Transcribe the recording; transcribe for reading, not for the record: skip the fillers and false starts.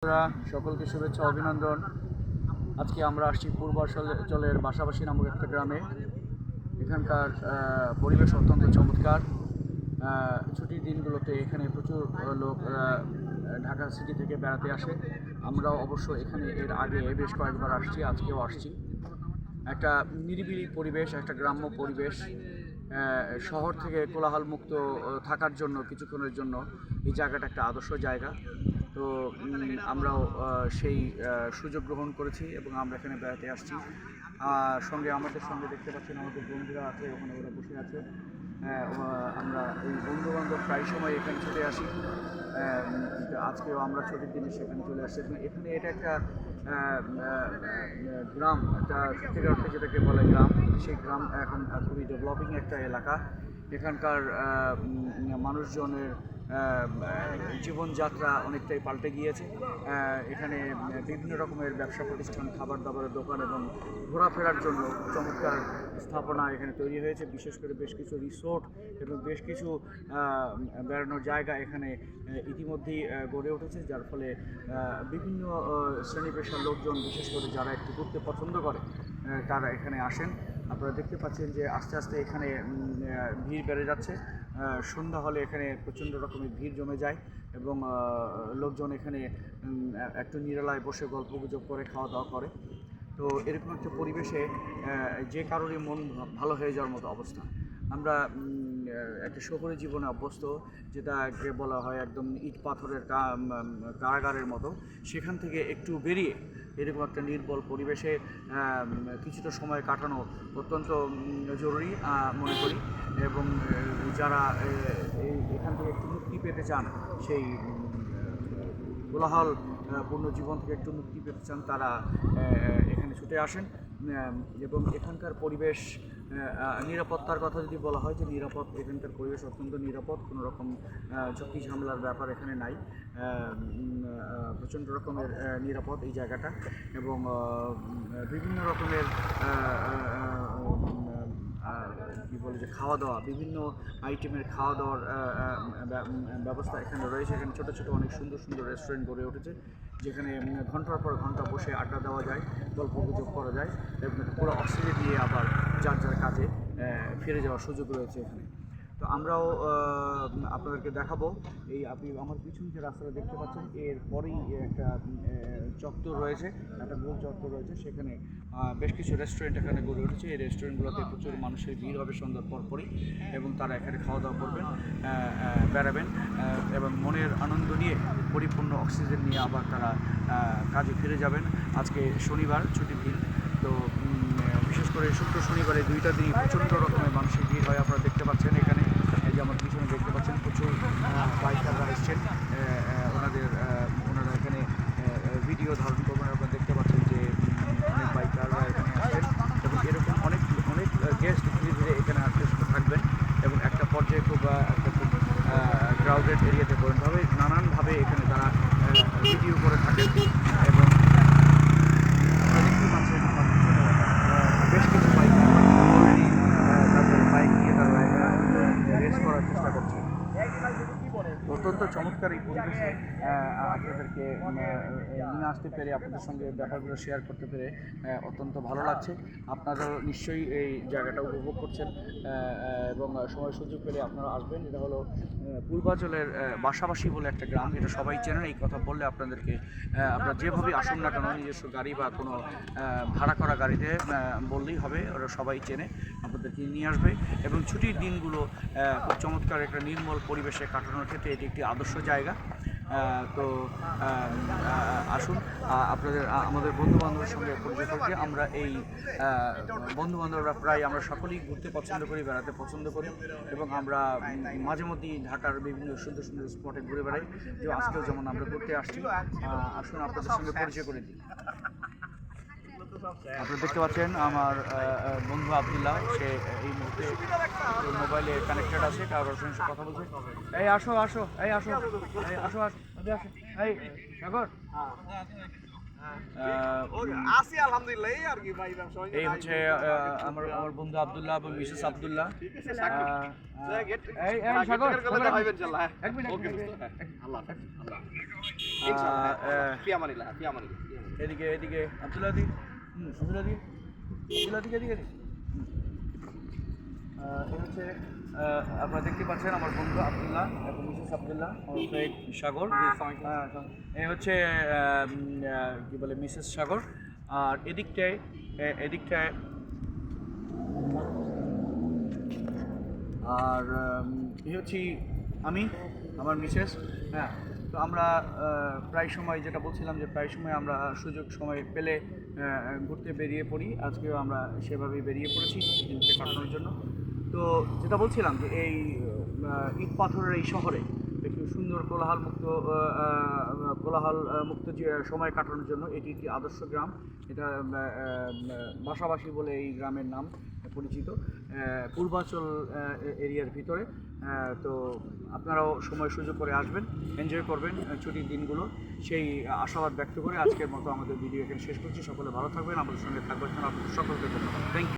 সকলকে শুভেচ্ছা অভিনন্দন। আজকে আমরা আসছি পূর্বাঞ্চলের বাসাবাসী নামক একটা গ্রামে। এখানকার পরিবেশ অত্যন্ত চমৎকার। ছুটির দিনগুলোতে এখানে প্রচুর লোক ঢাকা সিটি থেকে বেড়াতে আসে। আমরাও অবশ্য এখানে এর আগে বেশ কয়েকবার আসছি, আজকেও আসছি। একটা নিরিবিলি পরিবেশ, একটা গ্রাম্য পরিবেশ। শহর থেকে কোলাহলমুক্ত থাকার জন্য কিছুক্ষণের জন্য এই জায়গাটা একটা আদর্শ জায়গা। তো আমরাও সেই সুযোগ গ্রহণ করেছি এবং আমরা এখানে বেড়াতে আসছি। আমাদের সঙ্গে দেখতে পাচ্ছেন আমাদের বন্ধুরা আছে, ওখানে ওরা বসে আছে। আমরা এই বন্ধুবান্ধব প্রায় সময় এখানে চলে আসি। আজকেও আমরা ছুটির দিনে সেখানে চলে আসছি। এখানে এটা একটা গ্রাম, একটা সত্যিকার অর্থে যেটাকে বলে গ্রাম, সেই গ্রাম এখন খুবই ডেভেলপিং একটা এলাকা। এখানকার মানুষজনের জীবনযাত্রা অনেকটাই পাল্টে গিয়েছে। এখানে বিভিন্ন রকমের ব্যবসা প্রতিষ্ঠান, খাবার দাবারের দোকান এবং ঘোরাফেরার জন্য চমৎকার স্থাপনা এখানে তৈরি হয়েছে। বিশেষ করে বেশ কিছু রিসোর্ট এবং বেশ কিছু বেড়ানোর জায়গা এখানে ইতিমধ্যেই গড়ে উঠেছে, যার ফলে বিভিন্ন শ্রেণী পেশার লোকজন, বিশেষ করে যারা একটু ঘুরতে পছন্দ করে, তারা এখানে আসেন। আপনারা দেখতে পাচ্ছেন যে আস্তে আস্তে এখানে ভিড় বেড়ে যাচ্ছে। সন্ধ্যা হলে এখানে প্রচণ্ড রকমের ভিড় জমে যায় এবং লোকজন এখানে একটু নিরালায় বসে গল্পগুজব করে, খাওয়া দাওয়া করে। তো এরকম একটা পরিবেশে যে কারোরই মন ভালো হয়ে যাওয়ার মতো অবস্থা। আমরা একটা শহুরে জীবনে অভ্যস্ত, যেটাকে বলা হয় একদম ইট পাথরের কারাগারের মতো। সেখান থেকে একটু বেরিয়ে এরকম একটা নির্মল পরিবেশে কিছুটা সময় কাটানো অত্যন্ত জরুরি মনে করি। এবং যারা এখান থেকে একটু মুক্তি পেতে চান, সেই কোলাহল পূর্ণ জীবন থেকে একটু মুক্তি পেতে চান, তারা এখানে ছুটে আসেন। এবং এখানকার পরিবেশ, নিরাপত্তার কথা যদি বলা হয়, যে নিরাপদ, এখানকার পরিবেশ অত্যন্ত নিরাপদ। কোনো রকম ঝুঁকি ঝামেলার ব্যাপার এখানে নাই। প্রচণ্ড রকমের নিরাপদ এই জায়গাটা। এবং বিভিন্ন রকমের কী বলে যে খাওয়া দাওয়া, বিভিন্ন আইটেমের খাওয়া দাওয়ার ব্যবস্থা এখানে রয়েছে। এখানে ছোটো ছোটো অনেক সুন্দর সুন্দর রেস্টুরেন্ট গড়ে উঠেছে, যেখানে ঘন্টার পর ঘন্টা বসে আড্ডা দেওয়া যায়, গল্পগুজব করা যায় এবং পুরো অক্সিজেন দিয়ে আবার যার যার কাজে ফিরে যাওয়ার সুযোগ রয়েছে এখানে। তো আমরাও আপনাদেরকে দেখাবো। আপনি আমার পিছনে যে রাস্তাটা দেখতে পাচ্ছেন, এর পরেই একটা চত্বর রয়েছে, একটা গোল চত্বর রয়েছে। সেখানে বেশ কিছু রেস্টুরেন্ট এখানে গড়ে উঠেছে। এই রেস্টুরেন্টগুলোতে প্রচুর মানুষের ভিড় হবে সন্ধ্যার পরপরই, এবং তারা এখানে খাওয়া দাওয়া করবেন, বেড়াবেন এবং মনের আনন্দ নিয়ে, পরিপূর্ণ অক্সিজেন নিয়ে আবার তারা কাজে ফিরে যাবেন। আজকে শনিবার, ছুটির দিন। তো বিশেষ করে শুক্র শনিবারে দুইটা দিনই প্রচণ্ড রকমের মানুষের ভিড় হয়। আপনারা দেখতে পাচ্ছেন এখানে, এই যে আমার পিছনে দেখতে পাচ্ছেন প্রচুর বাইকাররা এসছেন। ওনারা এখানে ভিডিও ধারণ করবেন। আপনারা দেখতে পাচ্ছেন যে অনেক বাইকাররা এখানে আসছেন এবং এরকম অনেক অনেক গেস্ট ধীরে ধীরে এখানে আসতে থাকবেন এবং একটা পর্যায়ে খুব ক্রাউডেড এরিয়াতে পরিণত হবে। নানানভাবে এখানে তারা ভিডিও করে থাকেন এবং দেখতে পাচ্ছেন আমার বেশ কিছু বাইকার অলরেডি তাদের বাইক নিয়ে তারা রেস করার চেষ্টা করছে। অত্যন্ত চমৎকার এই পরিবেশে আপনাদেরকে নিয়ে আসতে পেরে, আপনাদের সঙ্গে ব্যাপারগুলো শেয়ার করতে পেরে অত্যন্ত ভালো লাগছে। আপনারাও নিশ্চয়ই এই জায়গাটা উপভোগ করছেন এবং সময় সুযোগ পেলে আপনারা আসবেন। এটা হলো পূর্বাঞ্চলের বাসাবাসী বলে একটা গ্রাম। এটা সবাই চেনেন। এই কথা বললে আপনাদেরকে, আপনারা যেভাবেই আসুন না কেন, নিজস্ব গাড়ি বা কোনো ভাড়া করা গাড়িতে বললেই হবে, ওরা সবাই চেনে, আপনাদেরকে নিয়ে আসবে। এবং ছুটির দিনগুলো খুব চমৎকার একটা নির্মল পরিবেশে কাটানোর ক্ষেত্রে এটি একটি আদর্শ জায়গা। তো আসুন, আমাদের বন্ধুবান্ধবের সঙ্গে পরিচয় করতে। আমরা এই বন্ধুবান্ধবরা প্রায় আমরা সকলেই ঘুরতে পছন্দ করি, বেড়াতে পছন্দ করি এবং আমরা মাঝে মধ্যেই ঢাকার বিভিন্ন সুন্দর সুন্দর স্পটে ঘুরে বেড়াই। যে আজকেও যেমন আমরা ঘুরতে আসছি। আসুন আপনাদের সঙ্গে পরিচয় করে দিই। আপনারা দেখতে পাচ্ছেন আমার বন্ধু আবদুল্লাহ, সে এই মুহূর্তে মোবাইলে কানেক্টেড আছে, কারোর সঙ্গে কথা বলছে। এই আসো আসো, এই আসো, এই আসো আসো, আসো, এই সাগর, আছি আলহামদুলিল্লাহ, এই আর কি ভাই ব্যবসা এই হচ্ছে আমার আমার বন্ধু আব্দুল্লাহ এবং মিসেস আব্দুল্লাহ। এই সাগর এক মিনিট এদিকে এদিকে আব্দুল্লাহ দি আব্দুল্লাহ দি আব্দুল্লাহ দিকে এদিকে এই হচ্ছে আপনারা দেখতে পাচ্ছেন আমার বন্ধু আব্দুল্লাহ এবং মিসেস আব্দুল্লাহ, আমার ফ্রেন্ড সাগর। এই হচ্ছে কি বলে মিসেস সাগর। আর এদিকটায় আর এই হচ্ছি আমি, আমার মিসেস। হ্যাঁ, তো আমরা প্রায় সময় যেটা বলছিলাম যে প্রায় সময় আমরা সুযোগ সময় পেলে ঘুরতে বেরিয়ে পড়ি। আজকেও আমরা সেভাবেই বেরিয়ে পড়েছি দিনকে কাটানোর জন্য। তো যেটা বলছিলাম যে এই ইট পাথরের এই শহরে একটু সুন্দর কোলাহল মুক্ত যে সময় কাটানোর জন্য এটি একটি আদর্শ গ্রাম। এটা বাসাবাসী বলে এই গ্রামের নাম পরিচিত, পূর্বাঞ্চল এরিয়ার ভিতরে। তো আপনারাও সময় সুযোগ করে আসবেন, এনজয় করবেন ছুটির দিনগুলো, সেই আশাবাদ ব্যক্ত করে আজকের মতো আমাদের ভিডিও এখানে শেষ করছি। সকলে ভালো থাকবেন, আমাদের সঙ্গে থাকবেন, আপনাদের সকলকে ধন্যবাদ। Thank you.